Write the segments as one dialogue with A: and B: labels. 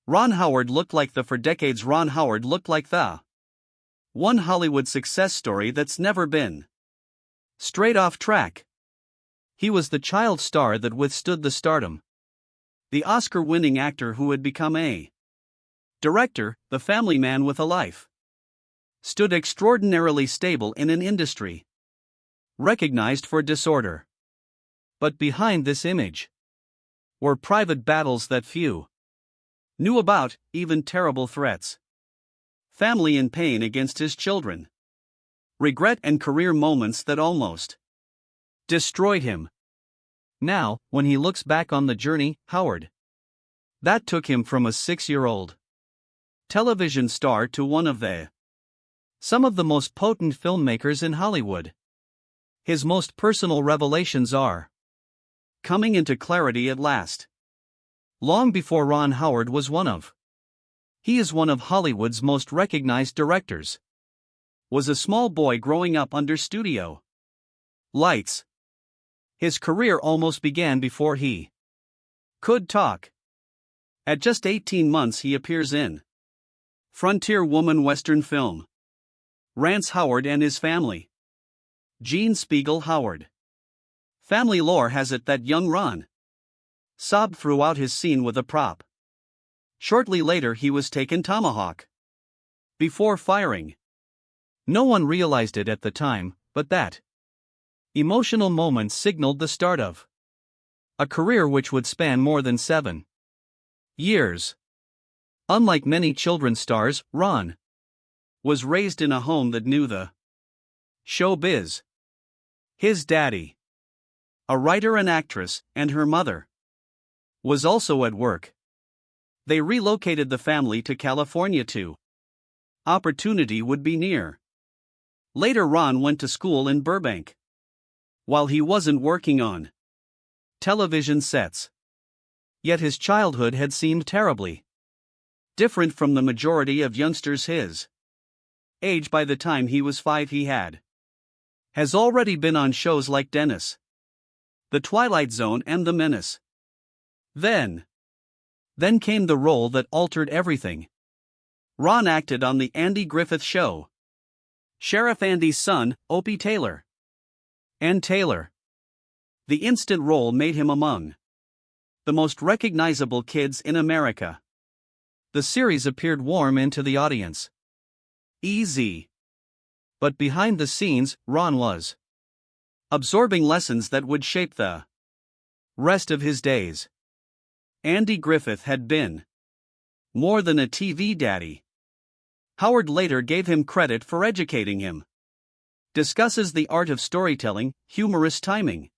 A: Ron Howard looked like the for decades Ron Howard looked like the one Hollywood success story that's never been straight off track. He was the child star that withstood the stardom. The Oscar-winning actor who had become a director, the family man with a life. Stood extraordinarily stable in an industry recognized for disorder. But behind this image were private battles that few knew about, even terrible threats. Family in pain against his children. Regret and career moments that almost destroyed him. Now, when he looks back on the journey, Howard, that took him from a 6-year-old television star to one of some of the most potent filmmakers in Hollywood. His most personal revelations are coming into clarity at last. Long before Ron Howard was he is one of Hollywood's most recognized directors. Was a small boy growing up under studio lights. His career almost began before he could talk. At just 18 months he appears in frontier woman western film Rance Howard and His Family. Gene Spiegel Howard. Family lore has it that young Ron sobbed throughout his scene with a prop. Shortly later he was taken tomahawk before firing. No one realized it at the time, but that emotional moment signaled the start of a career which would span more than 7 years. Unlike many children's stars, Ron was raised in a home that knew the showbiz. His daddy, a writer and actress, and her mother was also at work. They relocated the family to California to opportunity would be near. Later Ron went to school in Burbank. While he wasn't working on television sets. Yet his childhood had seemed terribly different from the majority of youngsters his age. By the time he was 5 he has already been on shows like Dennis, The Twilight Zone and The Menace. Then came the role that altered everything. Ron acted on The Andy Griffith Show. Sheriff Andy's son, Opie Taylor. And Taylor. The instant role made him among the most recognizable kids in America. The series appeared warm into the audience. Easy. But behind the scenes, Ron was absorbing lessons that would shape the rest of his days. Andy Griffith had been more than a TV daddy. Howard later gave him credit for educating him. Discusses the art of storytelling, humorous timing,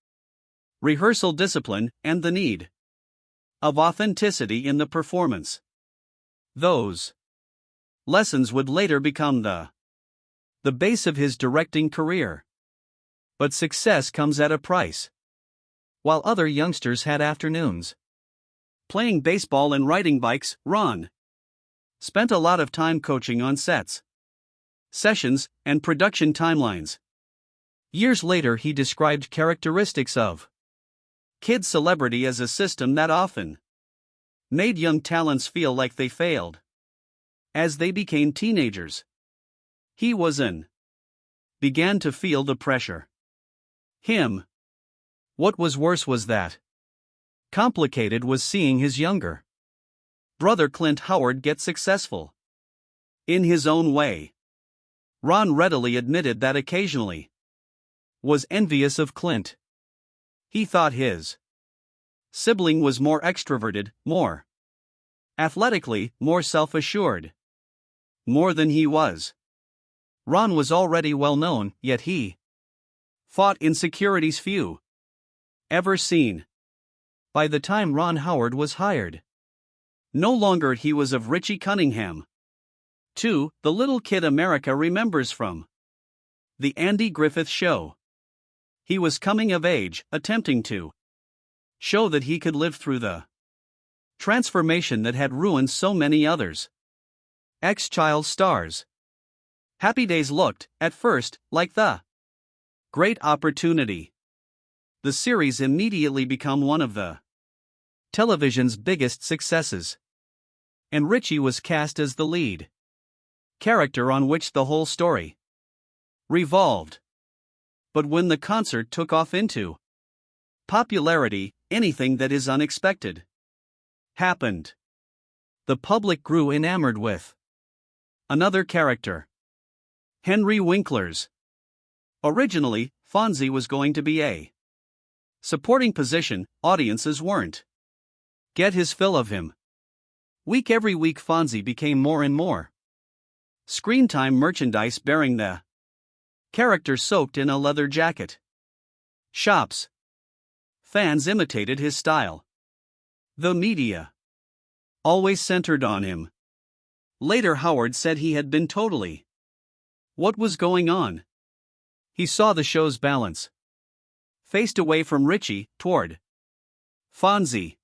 A: rehearsal discipline, and the need of authenticity in the performance. Those lessons would later become the base of his directing career. But success comes at a price. While other youngsters had afternoons playing baseball and riding bikes, Ron spent a lot of time coaching on sets, sessions, and production timelines. Years later he described characteristics of kid celebrity as a system that often made young talents feel like they failed as they became teenagers. He began to feel the pressure. What was worse was that complicated was seeing his younger brother Clint Howard get successful in his own way. Ron readily admitted that occasionally was envious of Clint. He thought his sibling was more extroverted, more athletically, more self-assured, more than he was. Ron was already well known, yet he fought insecurities few ever seen. By the time Ron Howard was hired, no longer he was of Richie Cunningham. 2. The little kid America remembers from The Andy Griffith Show. He was coming of age, attempting to show that he could live through the transformation that had ruined so many others. Ex-child stars. Happy Days looked, at first, like the great opportunity. The series immediately became one of the television's biggest successes. and Richie was cast as the lead character on which the whole story revolved. But when the concert took off into popularity, anything that is unexpected happened. The public grew enamored with another character, Henry Winkler's. Originally, Fonzie was going to be a supporting position. Audiences weren't get his fill of him. Every week Fonzie became more and more screen time. Merchandise bearing the character soaked in a leather jacket shops. Fans imitated his style. The media always centered on him. Later Howard said he had been totally what was going on. He saw the show's balance faced away from Richie, toward Fonzie.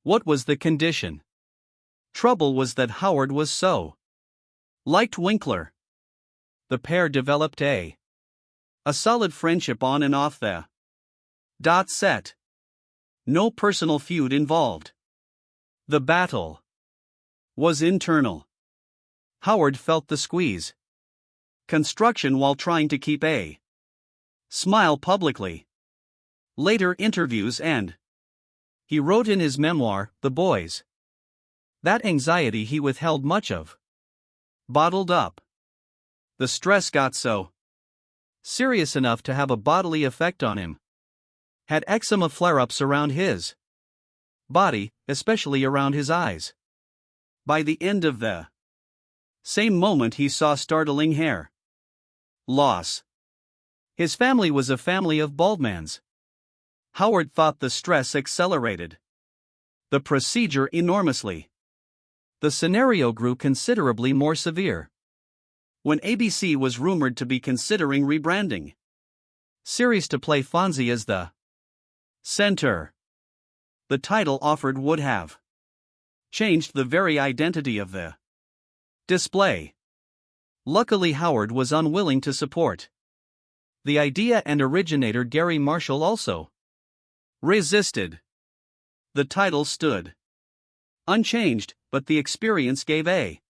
A: What was the condition? Trouble was that Howard was so liked Winkler. The pair developed a solid friendship on and off the set. No personal feud involved. The battle was internal. Howard felt the squeeze. Construction while trying to keep a smile publicly. Later interviews and he wrote in his memoir, The Boys, that anxiety he withheld much of. Bottled up. The stress got so serious enough to have a bodily effect on him. Had eczema flare-ups around his body, especially around his eyes. By the end of the same moment he saw startling hair loss. His family was a family of baldmans. Howard thought the stress accelerated the procedure enormously. The scenario grew considerably more severe when ABC was rumored to be considering rebranding series to play Fonzie as the center. The title offered would have changed the very identity of the display. Luckily, Howard was unwilling to support the idea, and originator Gary Marshall also resisted. The title stood unchanged, but the experience gave a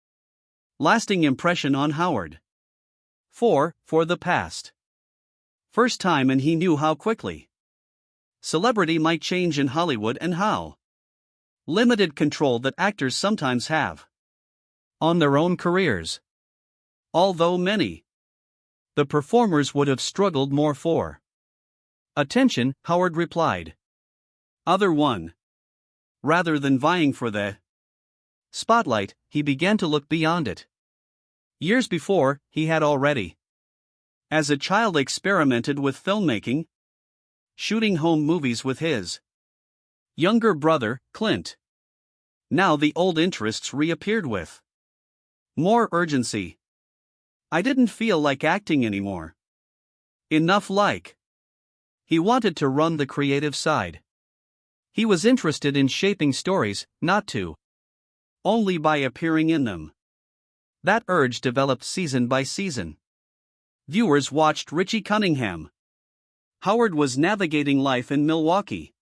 A: lasting impression on Howard. For the past first time, and he knew how quickly celebrity might change in Hollywood and how limited control that actors sometimes have on their own careers. Although many the performers would have struggled more for attention, Howard replied, "Other one." Rather than vying for the spotlight, he began to look beyond it. Years before, he had already, as a child, experimented with filmmaking, shooting home movies with his younger brother, Clint. Now the old interests reappeared with more urgency. "I didn't feel like acting anymore. Enough like." He wanted to run the creative side. He was interested in shaping stories, not to only by appearing in them. That urge developed season by season. Viewers watched Richie Cunningham. Howard was navigating life in Milwaukee.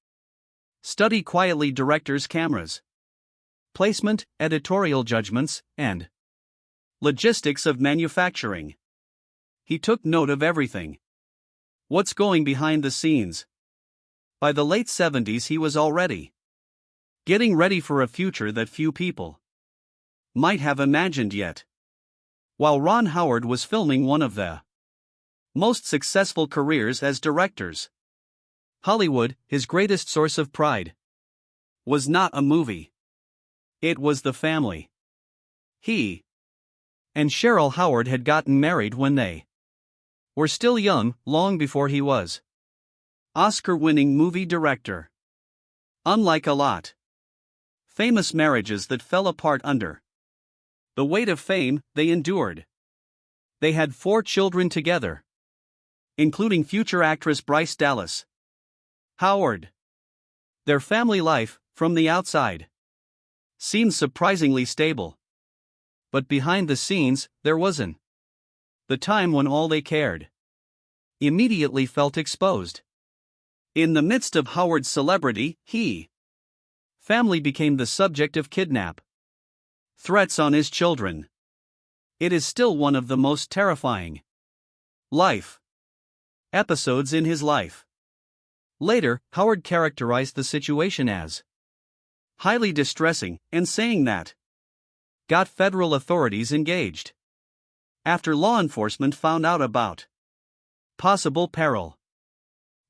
A: Study quietly directors' cameras, placement, editorial judgments, and logistics of manufacturing. He took note of everything. What's going behind the scenes? By the late 70s, he was already getting ready for a future that few people might have imagined yet. While Ron Howard was filming one of the most successful careers as directors, Hollywood, his greatest source of pride, was not a movie. It was the family. He and Cheryl Howard had gotten married when they were still young, long before he was Oscar-winning movie director. Unlike a lot famous marriages that fell apart under the weight of fame, they endured. They had 4 children together, including future actress Bryce Dallas Howard. Their family life, from the outside, seemed surprisingly stable. But behind the scenes, there was the time when all they cared immediately felt exposed. In the midst of Howard's celebrity, family became the subject of kidnap Threats on his children. It is still one of the most terrifying life episodes in his life. Later, Howard characterized the situation as highly distressing, and saying that got federal authorities engaged. After law enforcement found out about possible peril.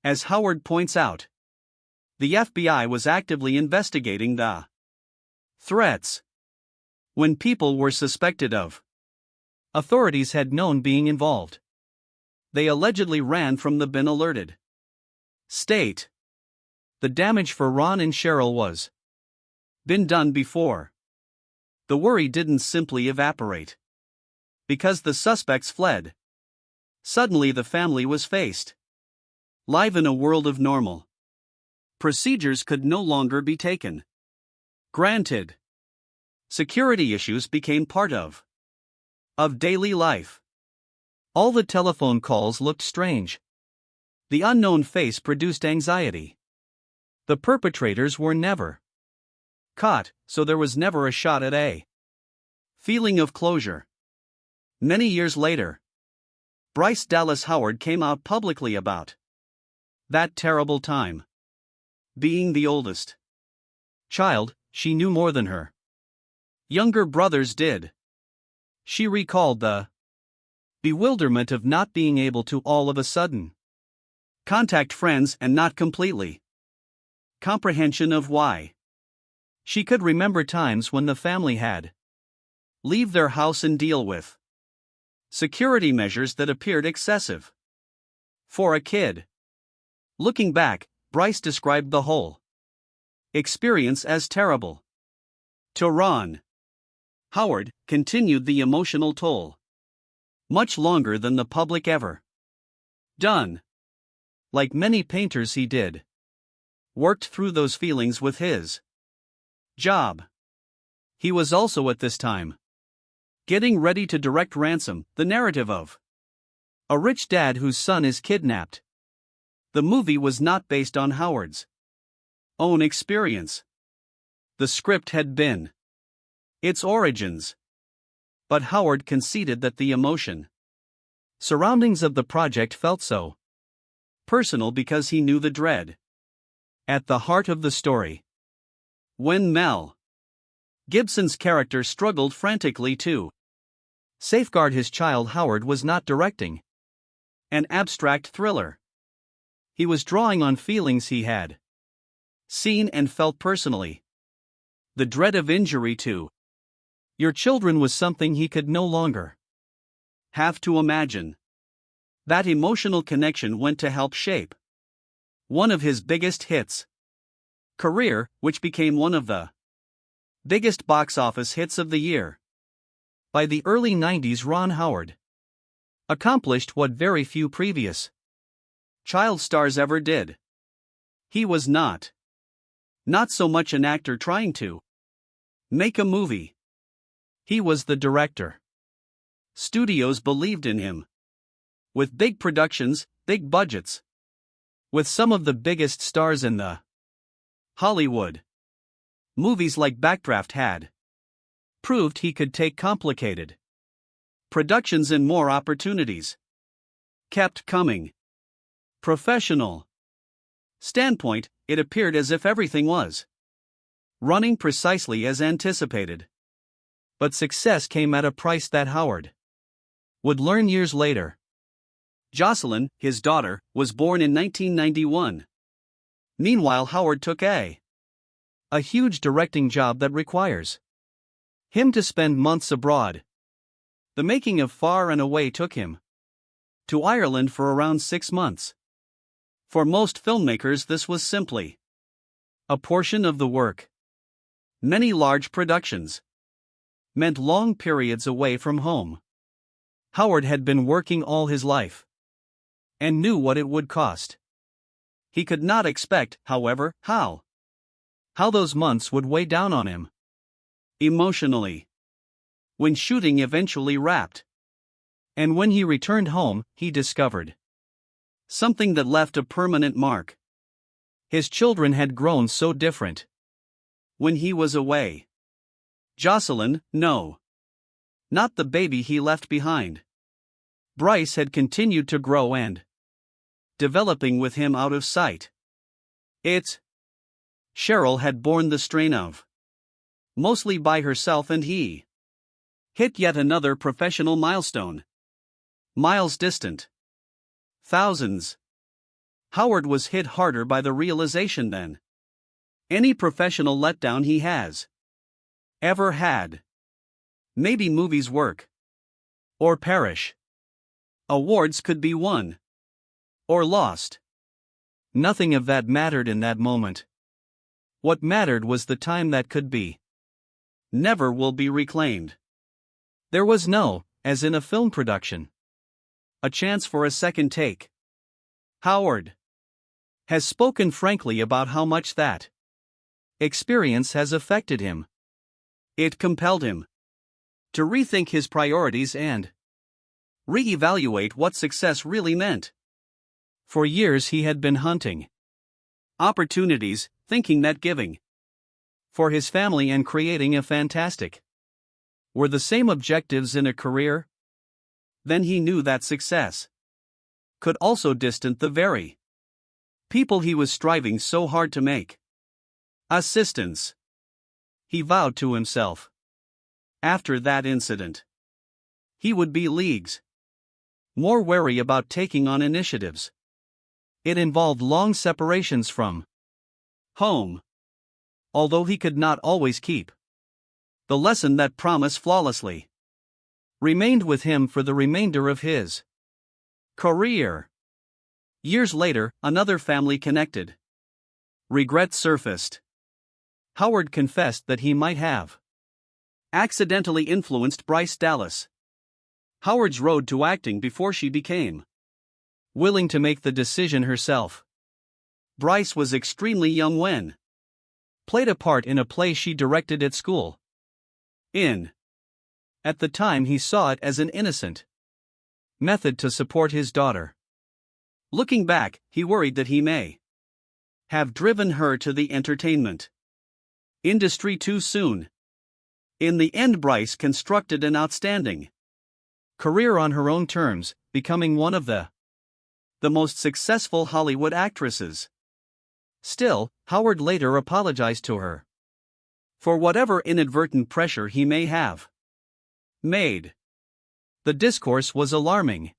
A: As Howard points out, the FBI was actively investigating the threats. When people were suspected of, authorities had known being involved. They allegedly ran from the been alerted state. The damage for Ron and Cheryl was been done before. The worry didn't simply evaporate because the suspects fled. Suddenly the family was faced live in a world of normal procedures could no longer be taken granted. Security issues became part of daily life. All the telephone calls looked strange. The unknown face produced anxiety. The perpetrators were never caught, so there was never a shot at a feeling of closure. Many years later, Bryce Dallas Howard came out publicly about that terrible time. Being the oldest child, she knew more than her younger brothers did. She recalled the bewilderment of not being able to all of a sudden contact friends and not completely comprehension of why. She could remember times when the family had leave their house and deal with security measures that appeared excessive for a kid. Looking back, Bryce described the whole experience as terrible. To Ron, Howard continued the emotional toll much longer than the public ever done. Like many painters, he did worked through those feelings with his job. He was also at this time getting ready to direct Ransom, the narrative of a rich dad whose son is kidnapped. The movie was not based on Howard's own experience. The script had been its origins. But Howard conceded that the emotion surroundings of the project felt so personal because he knew the dread at the heart of the story. When Mel Gibson's character struggled frantically to safeguard his child, Howard was not directing an abstract thriller. He was drawing on feelings he had seen and felt personally. The dread of injury to your children was something he could no longer have to imagine. That emotional connection went to help shape one of his biggest hits career, which became one of the biggest box office hits of the year. By the early 90s, Ron Howard accomplished what very few previous child stars ever did. He was not so much an actor trying to make a movie. He was the director. Studios believed in him. With big productions, big budgets. With some of the biggest stars in the Hollywood. Movies like Backdraft had proved he could take complicated productions and more opportunities kept coming. Professional standpoint, it appeared as if everything was running precisely as anticipated. But success came at a price that Howard would learn years later. Jocelyn, his daughter, was born in 1991. Meanwhile, Howard took a huge directing job that requires him to spend months abroad. The making of Far and Away took him to Ireland for around 6 months. For most filmmakers, this was simply a portion of the work. Many large productions meant long periods away from home. Howard had been working all his life and knew what it would cost. He could not expect, however, how those months would weigh down on him emotionally. When shooting eventually wrapped, and when he returned home, he discovered something that left a permanent mark. His children had grown so different when he was away. Jocelyn, no. Not the baby he left behind. Bryce had continued to grow and developing with him out of sight. Cheryl had borne the strain of mostly by herself, and he hit yet another professional milestone. Miles distant. Thousands. Howard was hit harder by the realization than any professional letdown he has ever had. Maybe movies work or perish. Awards could be won or lost. Nothing of that mattered in that moment. What mattered was the time that could be. Never will be reclaimed. There was no, as in a film production, a chance for a second take. Howard has spoken frankly about how much that experience has affected him. It compelled him to rethink his priorities and re-evaluate what success really meant. For years he had been hunting opportunities, thinking that giving for his family and creating a fantastic were the same objectives in a career. Then he knew that success could also distance the very people he was striving so hard to make assistance. He vowed to himself, after that incident, he would be leagues more wary about taking on initiatives. It involved long separations from home. Although he could not always keep the lesson that promise flawlessly remained with him for the remainder of his career. Years later, another family connected regret surfaced. Howard confessed that he might have accidentally influenced Bryce Dallas Howard's road to acting before she became willing to make the decision herself. Bryce was extremely young when played a part in a play she directed at school. At the time he saw it as an innocent method to support his daughter. Looking back, he worried that he may have driven her to the entertainment industry too soon. In the end, Bryce constructed an outstanding career on her own terms, becoming one of the most successful Hollywood actresses. Still, Howard later apologized to her for whatever inadvertent pressure he may have made. The discourse was alarming.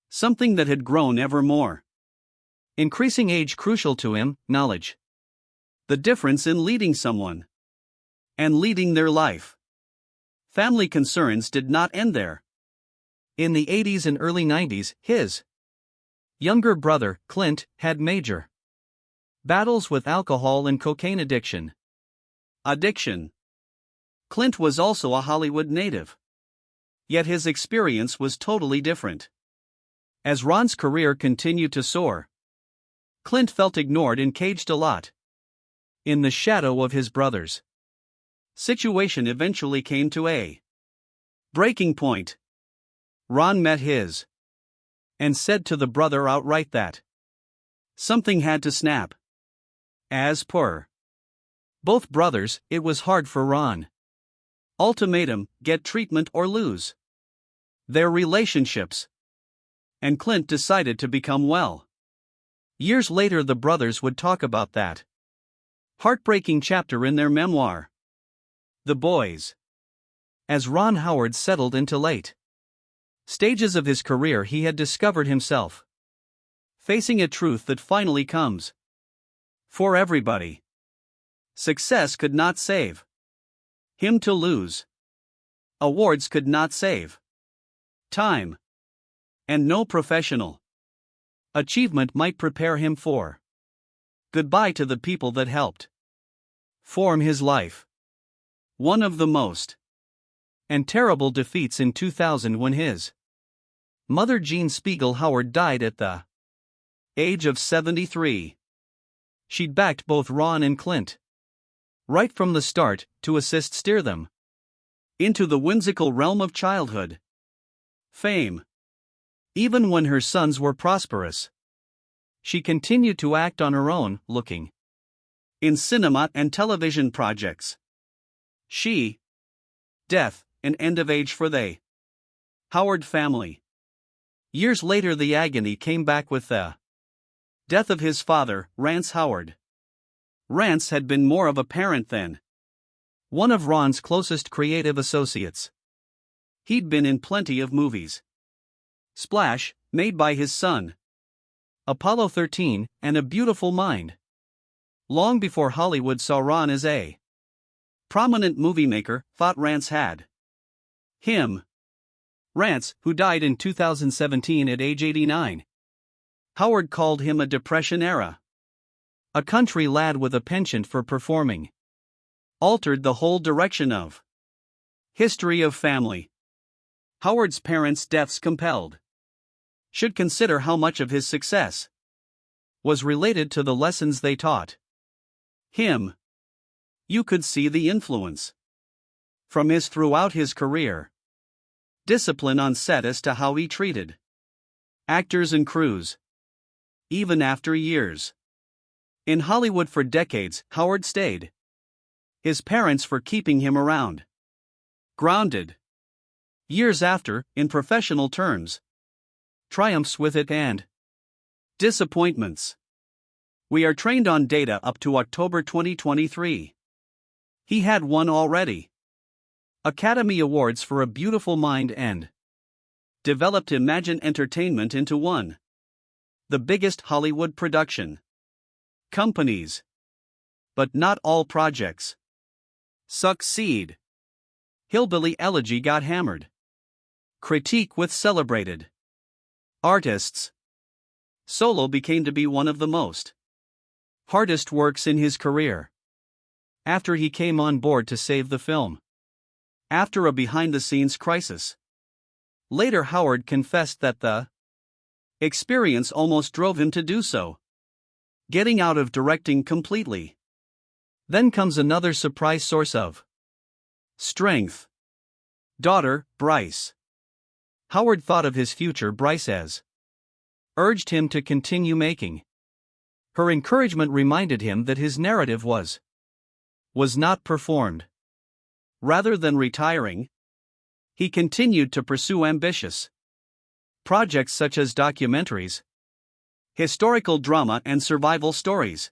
A: Something that had grown ever more increasing age crucial to him, knowledge. The difference in leading someone and leading their life. Family concerns did not end there. In the 80s and early 90s, his younger brother, Clint, had major battles with alcohol and cocaine addiction. Clint was also a Hollywood native. Yet his experience was totally different. As Ron's career continued to soar, Clint felt ignored and caged a lot in the shadow of his brother's situation. Eventually came to a breaking point. Ron met his and said to the brother outright that something had to snap. As per both brothers, it was hard for Ron. Ultimatum: get treatment or lose their relationships. And Clint decided to become well. Years later, the brothers would talk about that heartbreaking chapter in their memoir, The Boys. As Ron Howard settled into late stages of his career, he had discovered himself facing a truth that finally comes for everybody. Success could not save him to lose. Awards could not save time. And no professional achievement might prepare him for goodbye to the people that helped form his life. One of the most and terrible defeats in 2000 when his mother, Jean Spiegel Howard, died at the age of 73. She'd backed both Ron and Clint right from the start to assist steer them into the whimsical realm of childhood fame. Even when her sons were prosperous, she continued to act on her own, looking in cinema and television projects. She Death, an end of age for the Howard family. Years later, the agony came back with the death of his father, Rance Howard. Rance had been more of a parent than one of Ron's closest creative associates. He'd been in plenty of movies. Splash, made by his son, Apollo 13, and A Beautiful Mind. Long before Hollywood saw Ron as a prominent movie maker, thought Rance had him. Rance, who died in 2017 at age 89. Howard called him a Depression-era a country lad with a penchant for performing. Altered the whole direction of history of family. Howard's parents' deaths compelled should consider how much of his success was related to the lessons they taught him. You could see the influence from his throughout his career. Discipline on set as to how he treated actors and crews. Even after years in Hollywood for decades, Howard stayed his parents for keeping him around. Grounded. Years after, in professional terms. Triumphs with it and disappointments. We are trained on data up to October 2023. He had won already Academy Awards for A Beautiful Mind and developed Imagine Entertainment into one the biggest Hollywood production companies. But not all projects succeed. Hillbilly Elegy got hammered. Critique with celebrated artists. Solo became to be one of the most hardest works in his career. After he came on board to save the film. After a behind-the-scenes crisis. Later, Howard confessed that the experience almost drove him to do so. Getting out of directing completely. Then comes another surprise source of strength. Daughter, Bryce. Howard thought of his future Bryce as urged him to continue making. Her encouragement reminded him that his narrative was not performed. Rather than retiring, he continued to pursue ambitious projects such as documentaries, historical drama, and survival stories.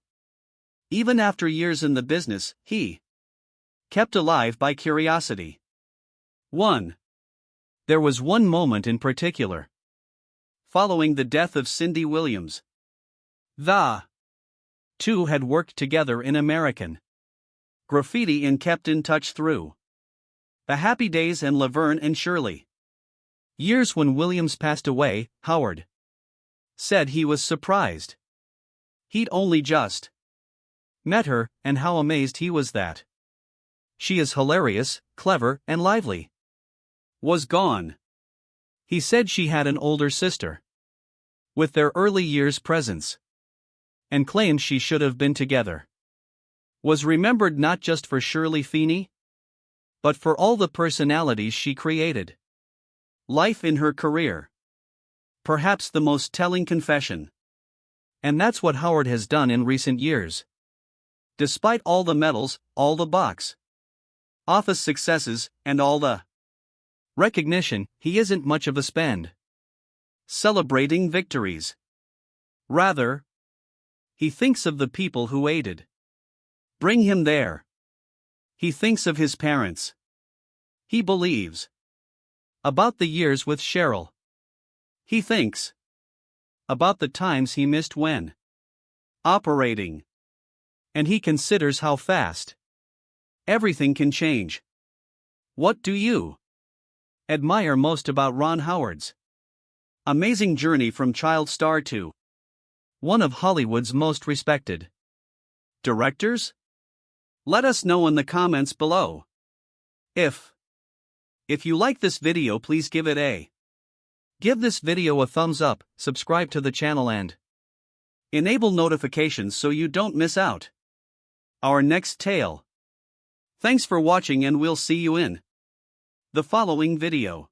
A: Even after years in the business, he kept alive by curiosity. 1. There was one moment in particular. Following the death of Cindy Williams, the two had worked together in American Graffiti and kept in touch through The Happy Days and Laverne and Shirley. Years when Williams passed away, Howard said he was surprised. He'd only just met her, and how amazed he was that she is hilarious, clever, and lively. Was gone. He said she had an older sister with their early years presence, and claimed she should have been together. Was remembered not just for Shirley Feeney, but for all the personalities she created. Life in her career. Perhaps the most telling confession. And that's what Howard has done in recent years. Despite all the medals, all the box office successes, and all the recognition, he isn't much of a spend celebrating victories. Rather, he thinks of the people who aided bring him there. He thinks of his parents. He believes about the years with Cheryl. He thinks about the times he missed when operating. And he considers how fast everything can change. What do you admire most about Ron Howard's amazing journey from child star to one of Hollywood's most respected directors? Let us know in the comments below. If you like this video, please give this video a thumbs up, subscribe to the channel and enable notifications so you don't miss out our next tale. Thanks for watching, and we'll see you in the following video.